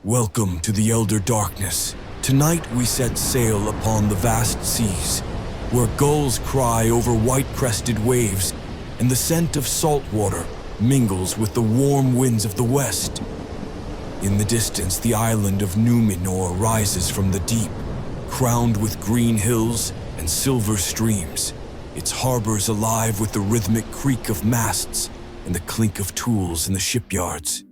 Welcome to the Elder Darkness. Tonight we set sail upon the vast seas, where gulls cry over white-crested waves, and the scent of salt water mingles with the warm winds of the west. In the distance, the island of Númenor rises from the deep, crowned with green hills and silver streams, its harbors alive with the rhythmic creak of masts and the clink of tools in the shipyards.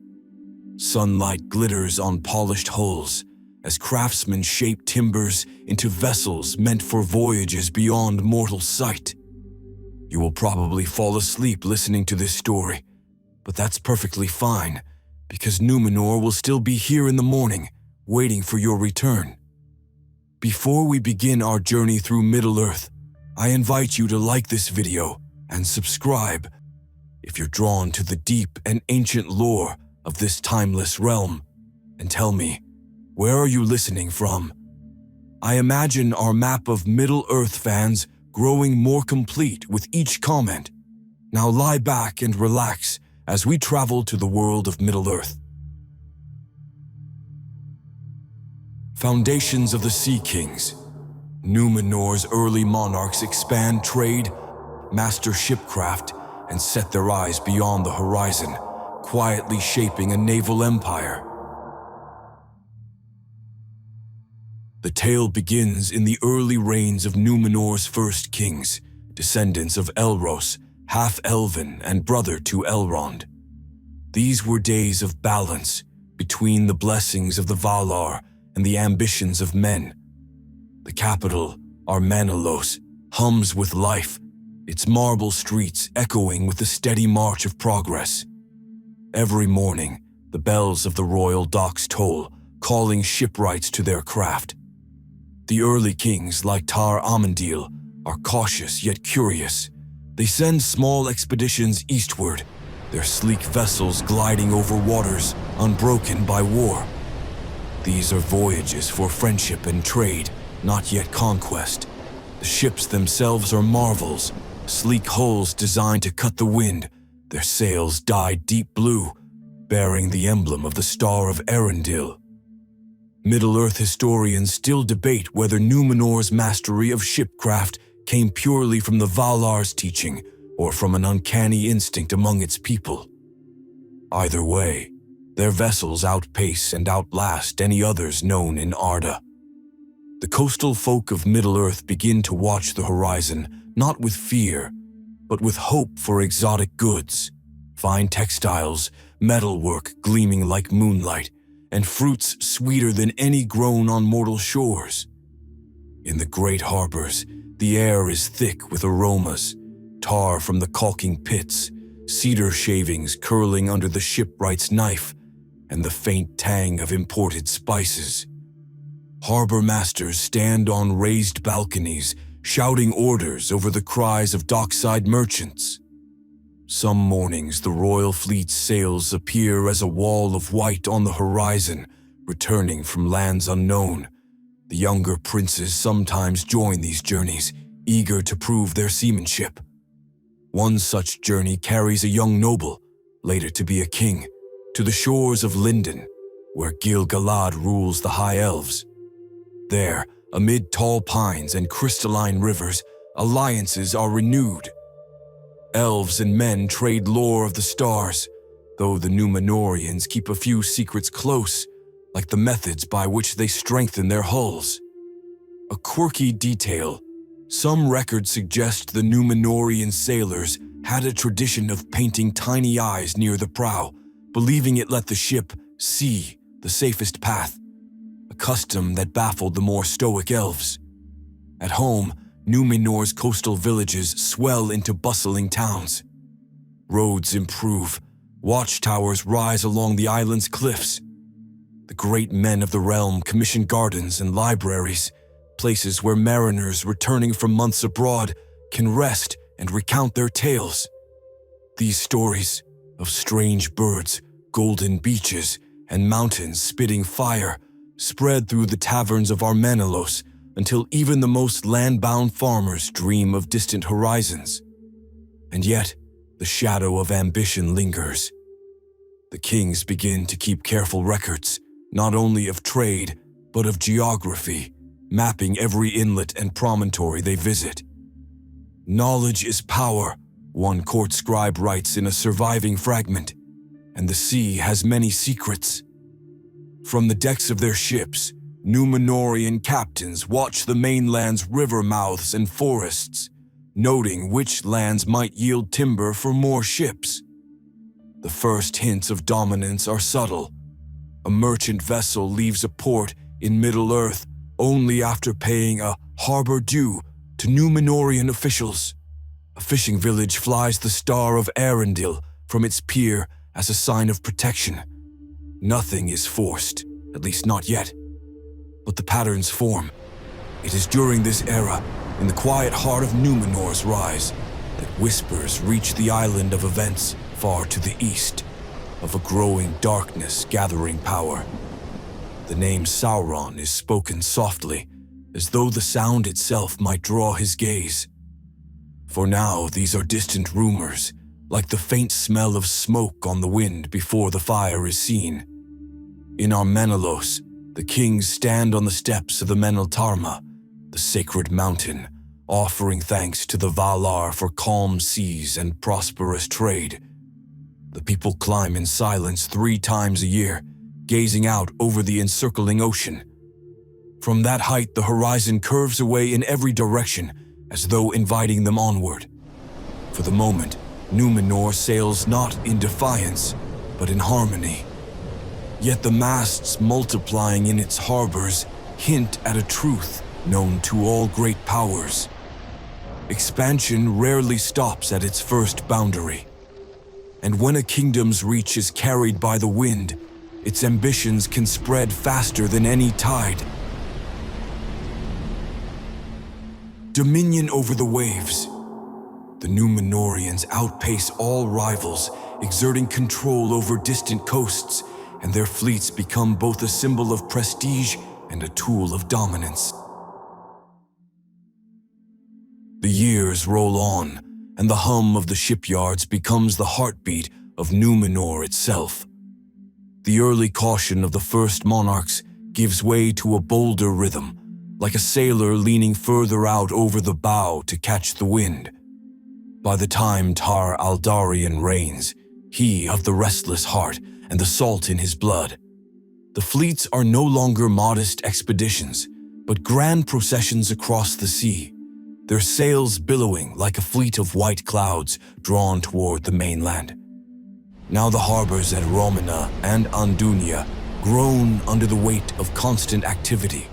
Sunlight glitters on polished hulls as craftsmen shape timbers into vessels meant for voyages beyond mortal sight. You will probably fall asleep listening to this story, but that's perfectly fine, because Númenor will still be here in the morning, waiting for your return. Before we begin our journey through Middle-earth, I invite you to like this video and subscribe if you're drawn to the deep and ancient lore of this timeless realm. And tell me, where are you listening from? I imagine our map of Middle-earth fans growing more complete with each comment. Now lie back and relax as we travel to the world of Middle-earth. Foundations of the Sea Kings. Númenor's early monarchs expand trade, master shipcraft, and set their eyes beyond the horizon, quietly shaping a naval empire. The tale begins in the early reigns of Númenor's first kings, descendants of Elros, half-elven and brother to Elrond. These were days of balance between the blessings of the Valar and the ambitions of men. The capital, Armanelos, hums with life, its marble streets echoing with the steady march of progress. Every morning, the bells of the royal docks toll, calling shipwrights to their craft. The early kings, like Tar Amandil, are cautious yet curious. They send small expeditions eastward, their sleek vessels gliding over waters unbroken by war. These are voyages for friendship and trade, not yet conquest. The ships themselves are marvels, sleek hulls designed to cut the wind, their sails dyed deep blue, bearing the emblem of the Star of Erendil. Middle-earth historians still debate whether Númenor's mastery of shipcraft came purely from the Valar's teaching or from an uncanny instinct among its people. Either way, their vessels outpace and outlast any others known in Arda. The coastal folk of Middle-earth begin to watch the horizon, not with fear, but with hope for exotic goods, fine textiles, metalwork gleaming like moonlight, and fruits sweeter than any grown on mortal shores. In the great harbors, the air is thick with aromas, tar from the caulking pits, cedar shavings curling under the shipwright's knife, and the faint tang of imported spices. Harbor masters stand on raised balconies, shouting orders over the cries of dockside merchants. Some mornings, the royal fleet's sails appear as a wall of white on the horizon, returning from lands unknown. The younger princes sometimes join these journeys, eager to prove their seamanship. One such journey carries a young noble, later to be a king, to the shores of Lindon, where Gil-galad rules the High Elves. There, amid tall pines and crystalline rivers, alliances are renewed. Elves and men trade lore of the stars, though the Númenóreans keep a few secrets close, like the methods by which they strengthen their hulls. A quirky detail: some records suggest the Númenórean sailors had a tradition of painting tiny eyes near the prow, believing it let the ship see the safest path, a custom that baffled the more stoic elves. At home, Númenor's coastal villages swell into bustling towns. Roads improve, watchtowers rise along the island's cliffs. The great men of the realm commission gardens and libraries, places where mariners returning from months abroad can rest and recount their tales. These stories of strange birds, golden beaches, and mountains spitting fire spread through the taverns of Armanelos until even the most land-bound farmers dream of distant horizons. And yet, the shadow of ambition lingers. The kings begin to keep careful records, not only of trade, but of geography, mapping every inlet and promontory they visit. Knowledge is power, one court scribe writes in a surviving fragment, and the sea has many secrets. From the decks of their ships, Númenórean captains watch the mainland's river mouths and forests, noting which lands might yield timber for more ships. The first hints of dominance are subtle. A merchant vessel leaves a port in Middle-earth only after paying a harbor due to Númenórean officials. A fishing village flies the Star of Arundel from its pier as a sign of protection. Nothing is forced, at least not yet. But the patterns form. It is during this era, in the quiet heart of Númenor's rise, that whispers reach the island of events far to the east, of a growing darkness gathering power. The name Sauron is spoken softly, as though the sound itself might draw his gaze. For now, these are distant rumors, like the faint smell of smoke on the wind before the fire is seen. In Armenelos, the kings stand on the steps of the Meneltarma, the sacred mountain, offering thanks to the Valar for calm seas and prosperous trade. The people climb in silence 3 times a year, gazing out over the encircling ocean. From that height, the horizon curves away in every direction, as though inviting them onward. For the moment, Númenor sails not in defiance, but in harmony. Yet the masts multiplying in its harbors hint at a truth known to all great powers. Expansion rarely stops at its first boundary. And when a kingdom's reach is carried by the wind, its ambitions can spread faster than any tide. Dominion over the waves. The Númenóreans outpace all rivals, exerting control over distant coasts, and their fleets become both a symbol of prestige and a tool of dominance. The years roll on, and the hum of the shipyards becomes the heartbeat of Númenor itself. The early caution of the first monarchs gives way to a bolder rhythm, like a sailor leaning further out over the bow to catch the wind. By the time Tar Aldarion reigns, he of the restless heart and the salt in his blood, the fleets are no longer modest expeditions, but grand processions across the sea, their sails billowing like a fleet of white clouds drawn toward the mainland. Now the harbors at Romena and Andunia groan under the weight of constant activity.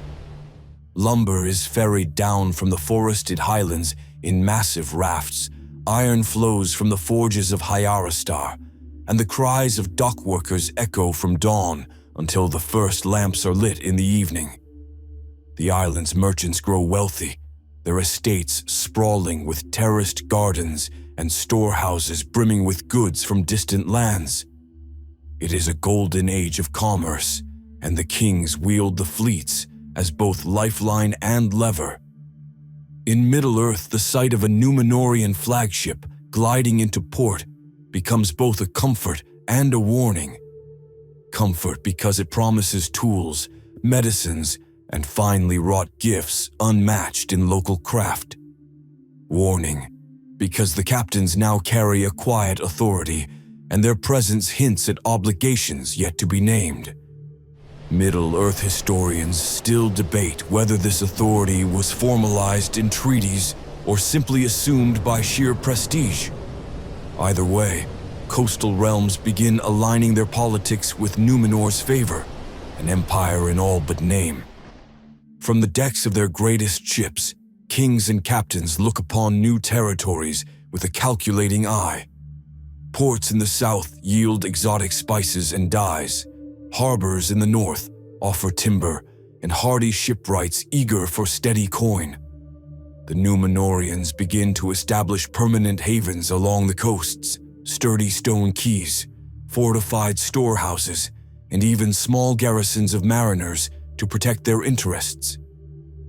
Lumber is ferried down from the forested highlands in massive rafts, iron flows from the forges of Hyaristar, and the cries of dockworkers echo from dawn until the first lamps are lit in the evening. The island's merchants grow wealthy, their estates sprawling with terraced gardens and storehouses brimming with goods from distant lands. It is a golden age of commerce, and the kings wield the fleets as both lifeline and lever. In Middle-earth, the sight of a Númenórean flagship gliding into port becomes both a comfort and a warning. Comfort because it promises tools, medicines, and finely wrought gifts unmatched in local craft. Warning, because the captains now carry a quiet authority, and their presence hints at obligations yet to be named. Middle-earth historians still debate whether this authority was formalized in treaties or simply assumed by sheer prestige. Either way, coastal realms begin aligning their politics with Númenor's favor, an empire in all but name. From the decks of their greatest ships, kings and captains look upon new territories with a calculating eye. Ports in the south yield exotic spices and dyes. Harbors in the north offer timber, and hardy shipwrights eager for steady coin. The Númenóreans begin to establish permanent havens along the coasts, sturdy stone quays, fortified storehouses, and even small garrisons of mariners to protect their interests.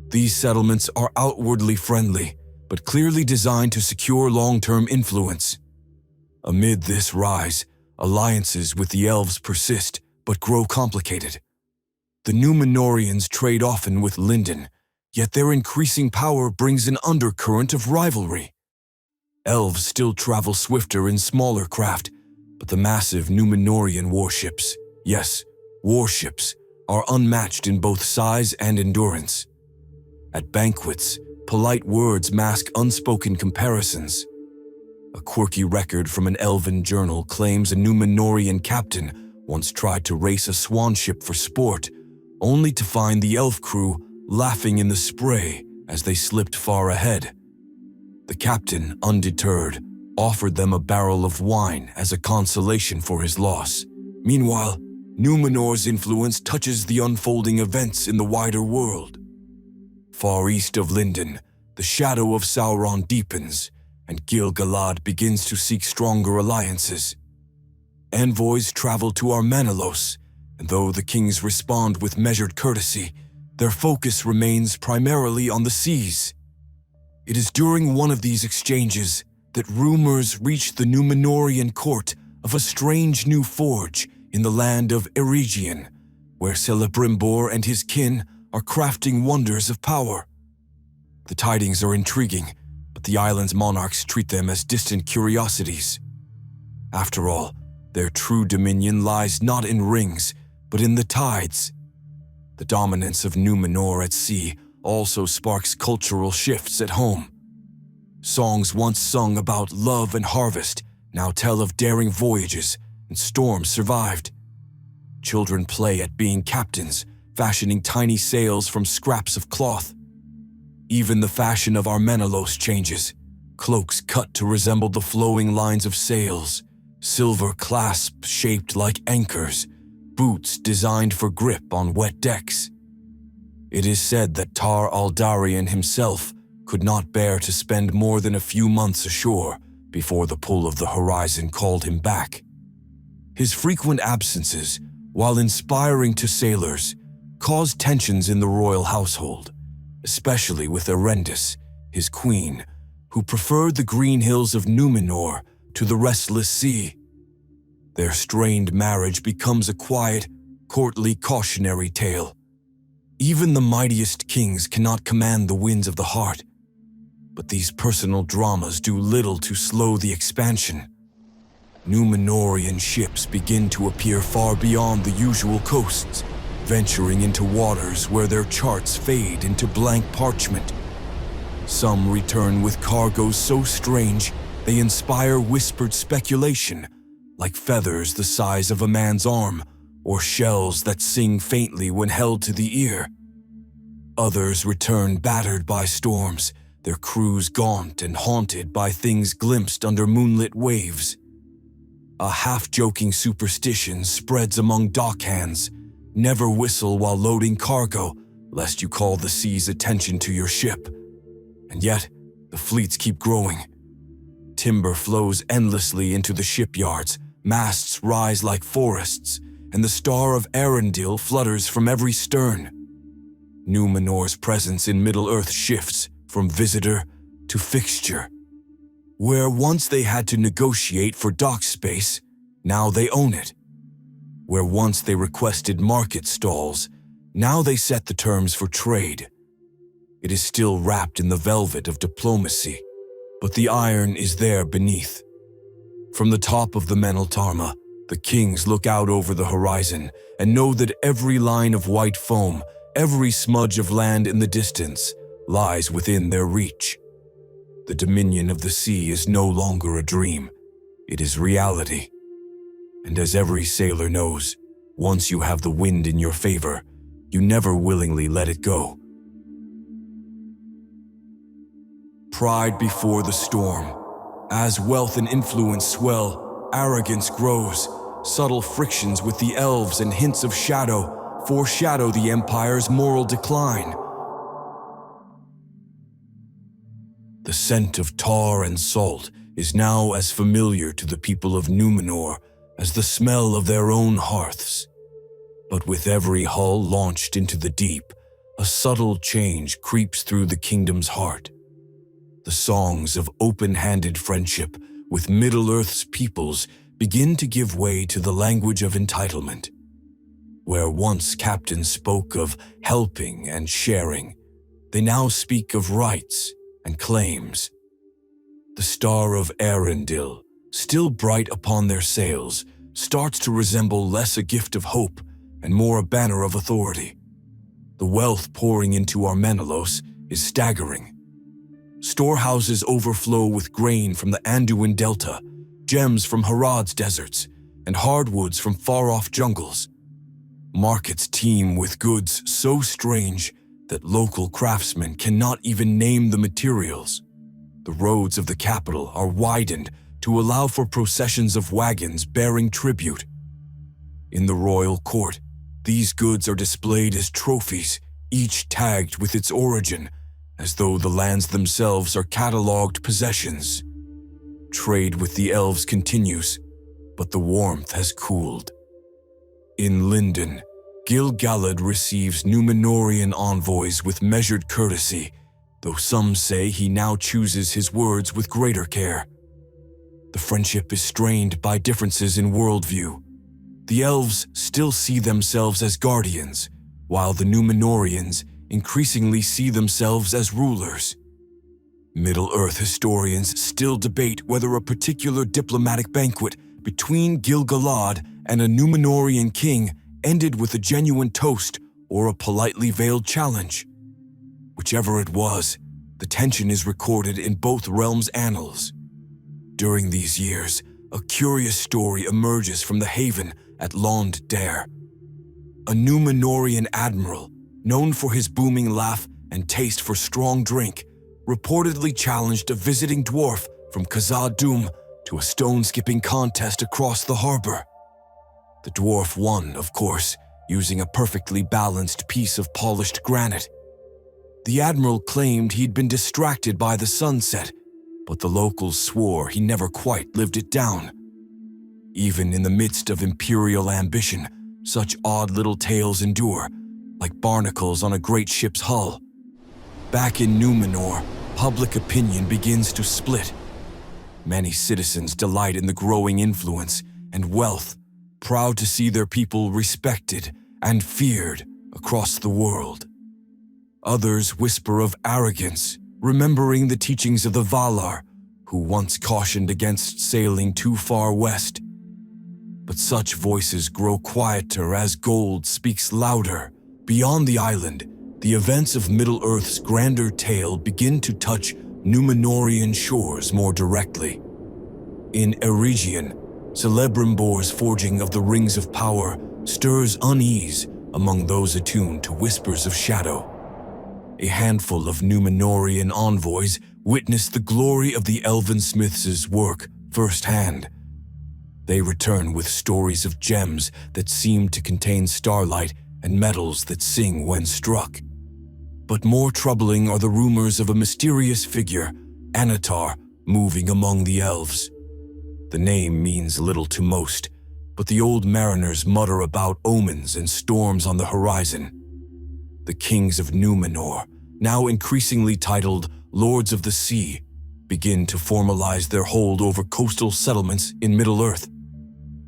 These settlements are outwardly friendly, but clearly designed to secure long-term influence. Amid this rise, alliances with the elves persist but grow complicated. The Númenóreans trade often with Lindon, yet their increasing power brings an undercurrent of rivalry. Elves still travel swifter in smaller craft, but the massive Númenórean warships, yes, warships, are unmatched in both size and endurance. At banquets, polite words mask unspoken comparisons. A quirky record from an elven journal claims a Númenórean captain once tried to race a swan ship for sport, only to find the elf crew laughing in the spray as they slipped far ahead. The captain, undeterred, offered them a barrel of wine as a consolation for his loss. Meanwhile, Númenor's influence touches the unfolding events in the wider world. Far east of Lindon, the shadow of Sauron deepens, and Gil-galad begins to seek stronger alliances. Envoys travel to Armenelos, and though the kings respond with measured courtesy, their focus remains primarily on the seas. It is during one of these exchanges that rumors reach the Númenórean court of a strange new forge in the land of Eregion, where Celebrimbor and his kin are crafting wonders of power. The tidings are intriguing, but the island's monarchs treat them as distant curiosities. After all, their true dominion lies not in rings, but in the tides. The dominance of Númenor at sea also sparks cultural shifts at home. Songs once sung about love and harvest now tell of daring voyages and storms survived. Children play at being captains, fashioning tiny sails from scraps of cloth. Even the fashion of Armenelos changes. Cloaks cut to resemble the flowing lines of sails, silver clasps shaped like anchors, boots designed for grip on wet decks. It is said that Tar Aldarion himself could not bear to spend more than a few months ashore before the pull of the horizon called him back. His frequent absences, while inspiring to sailors, caused tensions in the royal household, especially with Erendis, his queen, who preferred the green hills of Númenor to the restless sea. Their strained marriage becomes a quiet, courtly cautionary tale. Even the mightiest kings cannot command the winds of the heart, but these personal dramas do little to slow the expansion. Númenórean ships begin to appear far beyond the usual coasts, venturing into waters where their charts fade into blank parchment. Some return with cargoes so strange they inspire whispered speculation, like feathers the size of a man's arm or shells that sing faintly when held to the ear. Others return battered by storms, their crews gaunt and haunted by things glimpsed under moonlit waves. A half-joking superstition spreads among dockhands: never whistle while loading cargo, lest you call the sea's attention to your ship. And yet, the fleets keep growing. Timber flows endlessly into the shipyards, masts rise like forests, and the star of Arendil flutters from every stern. Númenor's presence in Middle-earth shifts from visitor to fixture. Where once they had to negotiate for dock space, now they own it. Where once they requested market stalls, now they set the terms for trade. It is still wrapped in the velvet of diplomacy, but the iron is there beneath. From the top of the Meneltarma, the kings look out over the horizon and know that every line of white foam, every smudge of land in the distance, lies within their reach. The dominion of the sea is no longer a dream, it is reality. And as every sailor knows, once you have the wind in your favor, you never willingly let it go. Pride before the storm. As wealth and influence swell, arrogance grows. Subtle frictions with the elves and hints of shadow foreshadow the empire's moral decline. The scent of tar and salt is now as familiar to the people of Númenor as the smell of their own hearths. But with every hull launched into the deep, a subtle change creeps through the kingdom's heart. The songs of open-handed friendship with Middle-earth's peoples begin to give way to the language of entitlement. Where once captains spoke of helping and sharing, they now speak of rights and claims. The star of Arundel, still bright upon their sails, starts to resemble less a gift of hope and more a banner of authority. The wealth pouring into Armenelos is staggering. Storehouses overflow with grain from the Anduin Delta, gems from Harad's deserts, and hardwoods from far-off jungles. Markets teem with goods so strange that local craftsmen cannot even name the materials. The roads of the capital are widened to allow for processions of wagons bearing tribute. In the royal court, these goods are displayed as trophies, each tagged with its origin, as though the lands themselves are catalogued possessions. Trade with the elves continues, but the warmth has cooled. In Lindon, Gil-galad receives Númenórean envoys with measured courtesy, though some say he now chooses his words with greater care. The friendship is strained by differences in worldview. The elves still see themselves as guardians, while the Númenóreans increasingly see themselves as rulers. Middle-earth historians still debate whether a particular diplomatic banquet between Gil-galad and a Númenórean king ended with a genuine toast or a politely veiled challenge. Whichever it was, the tension is recorded in both realms' annals. During these years, a curious story emerges from the haven at Lond Daer. A Númenórean admiral, known for his booming laugh and taste for strong drink, reportedly challenged a visiting dwarf from Khazad-dûm to a stone-skipping contest across the harbor. The dwarf won, of course, using a perfectly balanced piece of polished granite. The admiral claimed he'd been distracted by the sunset, but the locals swore he never quite lived it down. Even in the midst of imperial ambition, such odd little tales endure, like barnacles on a great ship's hull. Back in Númenor, public opinion begins to split. Many citizens delight in the growing influence and wealth, proud to see their people respected and feared across the world. Others whisper of arrogance, remembering the teachings of the Valar, who once cautioned against sailing too far west. But such voices grow quieter as gold speaks louder. Beyond the island, the events of Middle-earth's grander tale begin to touch Númenórean shores more directly. In Eregion, Celebrimbor's forging of the Rings of Power stirs unease among those attuned to whispers of shadow. A handful of Númenórean envoys witness the glory of the elven smiths' work firsthand. They return with stories of gems that seem to contain starlight and metals that sing when struck. But more troubling are the rumors of a mysterious figure, Anatar, moving among the elves. The name means little to most, but the old mariners mutter about omens and storms on the horizon. The kings of Númenor, now increasingly titled Lords of the Sea, begin to formalize their hold over coastal settlements in Middle-earth.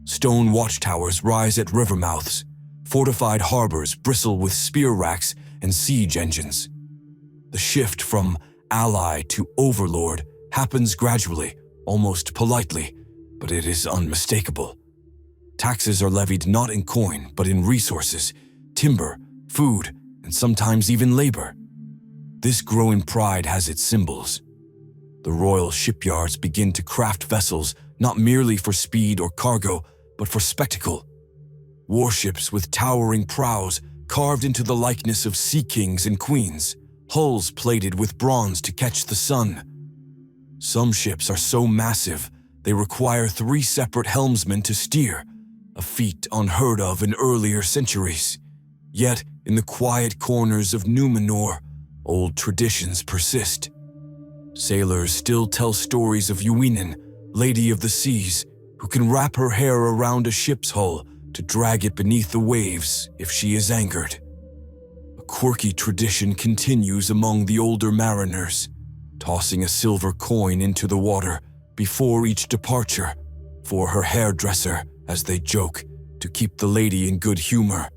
Stone watchtowers rise at river mouths. Fortified harbors bristle with spear racks and siege engines. The shift from ally to overlord happens gradually, almost politely, but it is unmistakable. Taxes are levied not in coin, but in resources, timber, food, and sometimes even labor. This growing pride has its symbols. The royal shipyards begin to craft vessels not merely for speed or cargo, but for spectacle. Warships with towering prows carved into the likeness of sea kings and queens, hulls plated with bronze to catch the sun. Some ships are so massive, they require 3 separate helmsmen to steer, a feat unheard of in earlier centuries. Yet, in the quiet corners of Númenor, old traditions persist. Sailors still tell stories of Uinen, Lady of the Seas, who can wrap her hair around a ship's hull to drag it beneath the waves if she is anchored. A quirky tradition continues among the older mariners, tossing a silver coin into the water before each departure for her hairdresser, as they joke, to keep the lady in good humor.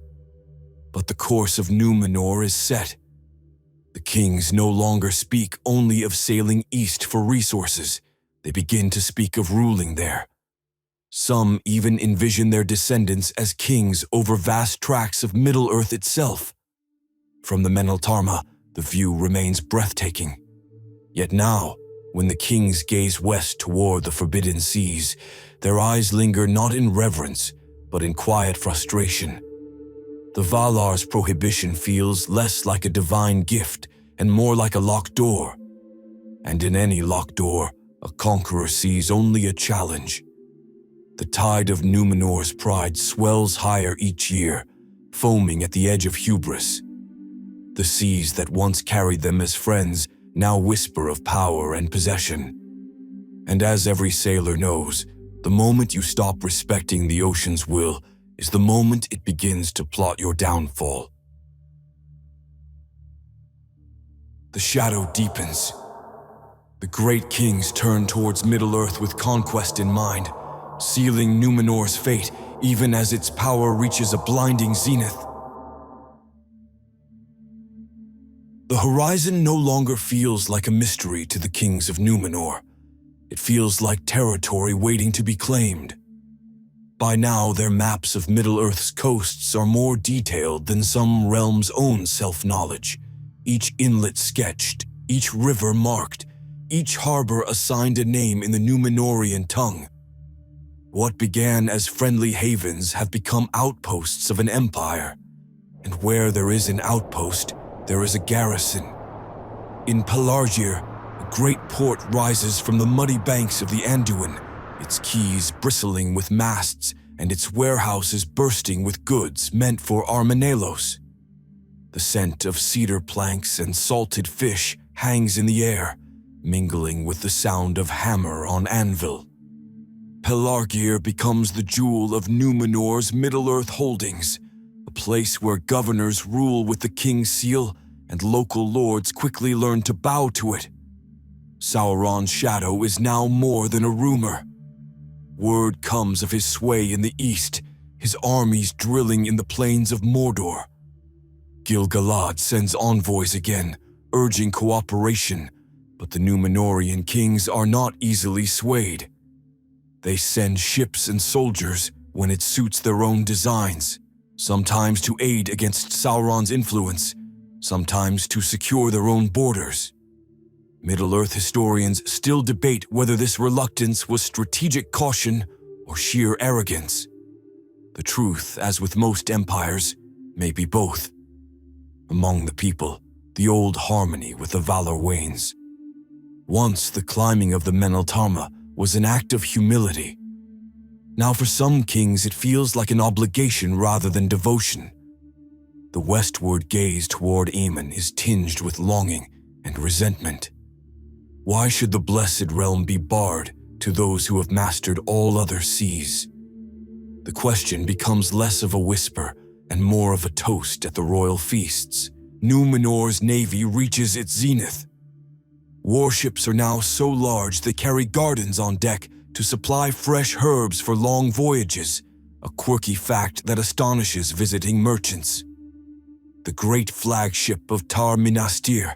But the course of Númenor is set. The kings no longer speak only of sailing east for resources. They begin to speak of ruling there. Some even envision their descendants as kings over vast tracts of Middle-earth itself. From the Meneltarma, the view remains breathtaking. Yet now, when the kings gaze west toward the forbidden seas, their eyes linger not in reverence, but in quiet frustration. The Valar's prohibition feels less like a divine gift and more like a locked door. And in any locked door, a conqueror sees only a challenge. The tide of Númenor's pride swells higher each year, foaming at the edge of hubris. The seas that once carried them as friends now whisper of power and possession. And as every sailor knows, the moment you stop respecting the ocean's will is the moment it begins to plot your downfall. The shadow deepens. The great kings turn towards Middle-earth with conquest in mind, sealing Númenor's fate even as its power reaches a blinding zenith. The horizon no longer feels like a mystery to the kings of Númenor. It feels like territory waiting to be claimed. By now, their maps of Middle-earth's coasts are more detailed than some realm's own self-knowledge. Each inlet sketched, each river marked, each harbor assigned a name in the Númenórean tongue. What began as friendly havens have become outposts of an empire. And where there is an outpost, there is a garrison. In Pelargir, a great port rises from the muddy banks of the Anduin, its quays bristling with masts and its warehouses bursting with goods meant for Armenelos. The scent of cedar planks and salted fish hangs in the air, mingling with the sound of hammer on anvil. Pelargir becomes the jewel of Númenor's Middle-earth holdings, a place where governors rule with the king's seal and local lords quickly learn to bow to it. Sauron's shadow is now more than a rumor. Word comes of his sway in the east, his armies drilling in the plains of Mordor. Gil-galad sends envoys again, urging cooperation, but the Númenórean kings are not easily swayed. They send ships and soldiers when it suits their own designs, sometimes to aid against Sauron's influence, sometimes to secure their own borders. Middle-earth historians still debate whether this reluctance was strategic caution or sheer arrogance. The truth, as with most empires, may be both. Among the people, the old harmony with the Valar wanes. Once the climbing of the Meneltarma was an act of humility. Now for some kings it feels like an obligation rather than devotion. The westward gaze toward Aemon is tinged with longing and resentment. Why should the blessed realm be barred to those who have mastered all other seas? The question becomes less of a whisper and more of a toast at the royal feasts. Númenor's navy reaches its zenith. Warships are now so large they carry gardens on deck to supply fresh herbs for long voyages, a quirky fact that astonishes visiting merchants. The great flagship of Tar Minastir,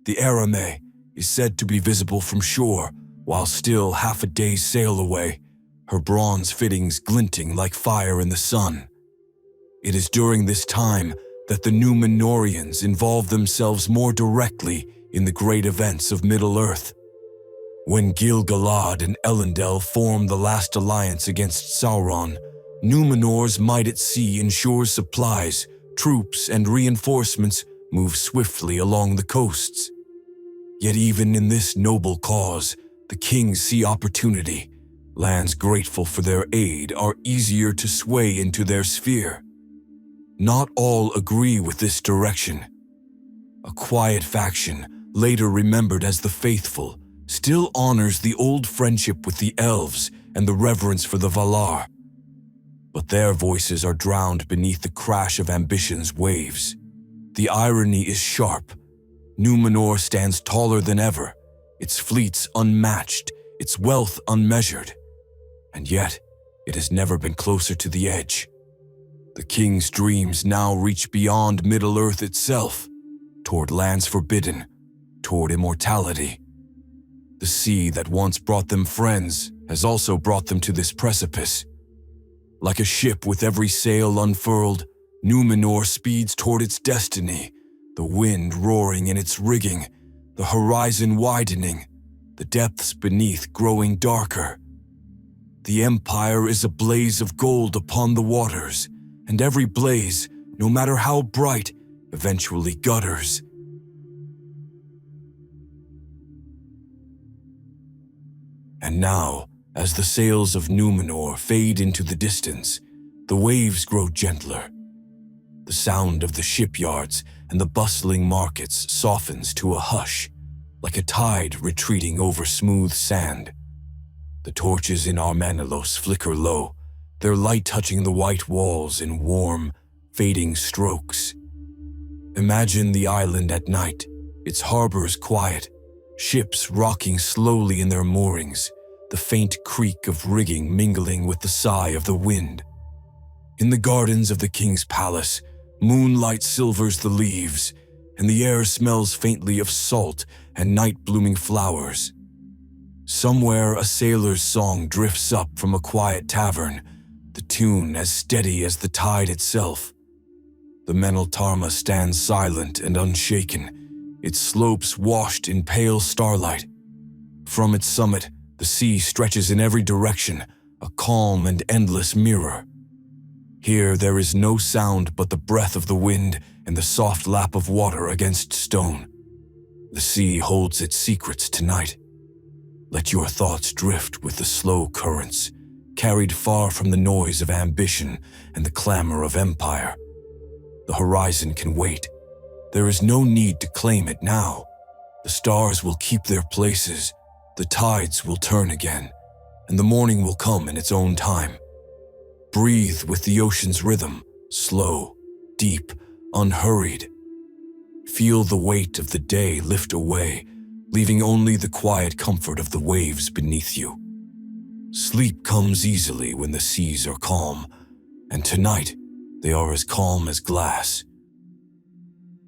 the Arame, is said to be visible from shore, while still half a day's sail away, her bronze fittings glinting like fire in the sun. It is during this time that the Númenóreans involve themselves more directly in the great events of Middle-earth. When Gil-galad and Elendil form the last alliance against Sauron, Númenor's might at sea ensures supplies, troops, and reinforcements move swiftly along the coasts. Yet even in this noble cause, the kings see opportunity. Lands grateful for their aid are easier to sway into their sphere. Not all agree with this direction. A quiet faction, later remembered as the Faithful, still honors the old friendship with the Elves and the reverence for the Valar. But their voices are drowned beneath the crash of ambition's waves. The irony is sharp. Númenor stands taller than ever, its fleets unmatched, its wealth unmeasured. And yet, it has never been closer to the edge. The king's dreams now reach beyond Middle-earth itself, toward lands forbidden, toward immortality. The sea that once brought them friends has also brought them to this precipice. Like a ship with every sail unfurled, Númenor speeds toward its destiny, the wind roaring in its rigging, the horizon widening, the depths beneath growing darker. The empire is a blaze of gold upon the waters, and every blaze, no matter how bright, eventually gutters. And now, as the sails of Númenor fade into the distance, the waves grow gentler. The sound of the shipyards and the bustling markets softens to a hush, like a tide retreating over smooth sand. The torches in Armanelos flicker low, their light touching the white walls in warm, fading strokes. Imagine the island at night, its harbors quiet, ships rocking slowly in their moorings, the faint creak of rigging mingling with the sigh of the wind. In the gardens of the king's palace, moonlight silvers the leaves, and the air smells faintly of salt and night-blooming flowers. Somewhere a sailor's song drifts up from a quiet tavern, the tune as steady as the tide itself. The Meneltarma stands silent and unshaken, its slopes washed in pale starlight. From its summit, the sea stretches in every direction, a calm and endless mirror. Here there is no sound but the breath of the wind and the soft lap of water against stone. The sea holds its secrets tonight. Let your thoughts drift with the slow currents, carried far from the noise of ambition and the clamor of empire. The horizon can wait. There is no need to claim it now. The stars will keep their places, the tides will turn again, and the morning will come in its own time. Breathe with the ocean's rhythm, slow, deep, unhurried. Feel the weight of the day lift away, leaving only the quiet comfort of the waves beneath you. Sleep comes easily when the seas are calm, and tonight they are as calm as glass.